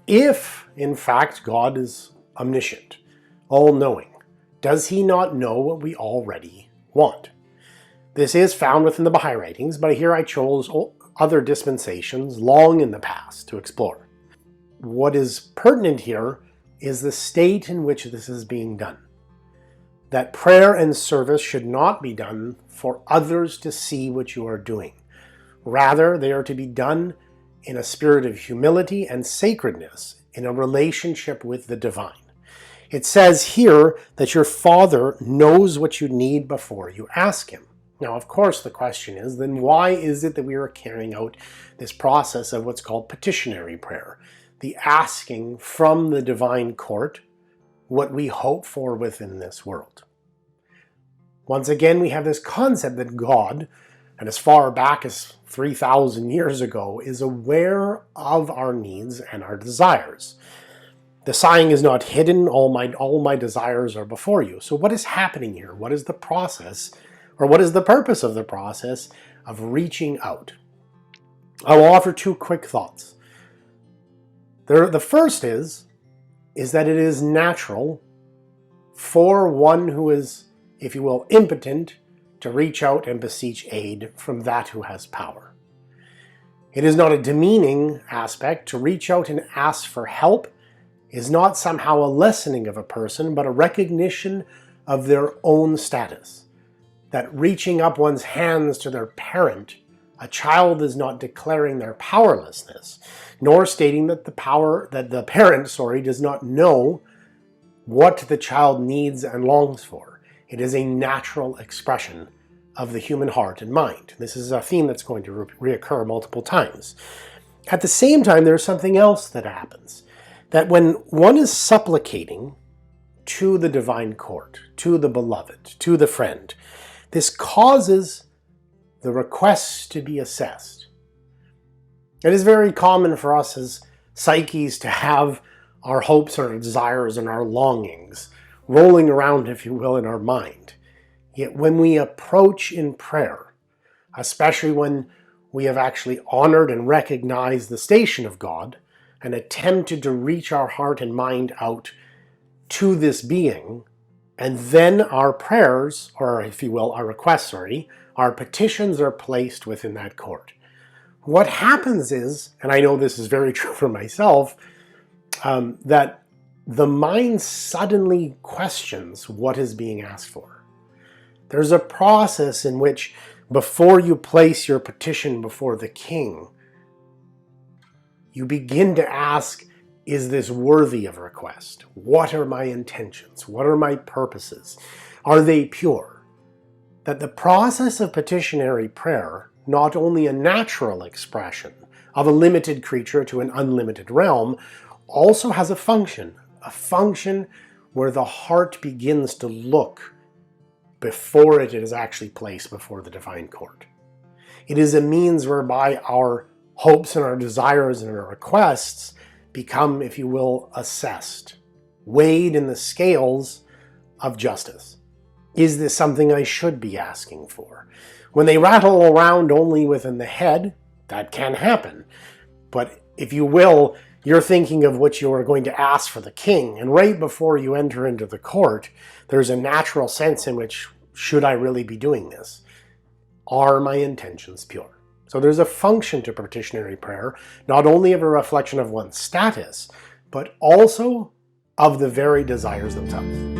If, in fact, God is omniscient, all-knowing, does he not know what we already want? This is found within the Baha'i writings, but here I chose other dispensations long in the past to explore. What is pertinent here is the state in which this is being done. That prayer and service should not be done for others to see what you are doing. Rather, they are to be done in a spirit of humility and sacredness, in a relationship with the divine. It says here that your Father knows what you need before you ask him. Now, of course, the question is, then why is it that we are carrying out this process of what's called petitionary prayer? The asking from the divine court what we hope for within this world. Once again, we have this concept that God, and as far back as 3,000 years ago, is aware of our needs and our desires. The saying is not hidden, all my desires are before you. So what is happening here? What is the process, or what is the purpose of the process of reaching out? I will offer two quick thoughts. The first is that it is natural for one who is, if you will, impotent, to reach out and beseech aid from that who has power. It is not a demeaning aspect. To reach out and ask for help is not somehow a lessening of a person, but a recognition of their own status. That reaching up one's hands to their parent, a child is not declaring their powerlessness, nor stating that the parent does not know what the child needs and longs for. It is a natural expression of the human heart and mind. This is a theme that's going to reoccur multiple times. At the same time, there's something else that happens. That when one is supplicating to the divine court, to the beloved, to the friend, this causes the requests to be assessed. It is very common for us as psyches to have our hopes, our desires, and our longings rolling around, if you will, in our mind. Yet when we approach in prayer, especially when we have actually honored and recognized the station of God and attempted to reach our heart and mind out to this being, and then our prayers, or if you will, our requests, our petitions are placed within that court. What happens is, and I know this is very true for myself, that the mind suddenly questions what is being asked for. There's a process in which, before you place your petition before the king, you begin to ask, is this worthy of request? What are my intentions? What are my purposes? Are they pure? That the process of petitionary prayer, not only a natural expression of a limited creature to an unlimited realm, also has a function where the heart begins to look before it is actually placed before the divine court. It is a means whereby our hopes and our desires and our requests become, if you will, assessed, weighed in the scales of justice. Is this something I should be asking for? When they rattle around only within the head, that can happen. But if you will, you're thinking of what you are going to ask for the king, and right before you enter into the court, there's a natural sense in which, should I really be doing this? Are my intentions pure? So there's a function to petitionary prayer, not only of a reflection of one's status, but also of the very desires themselves.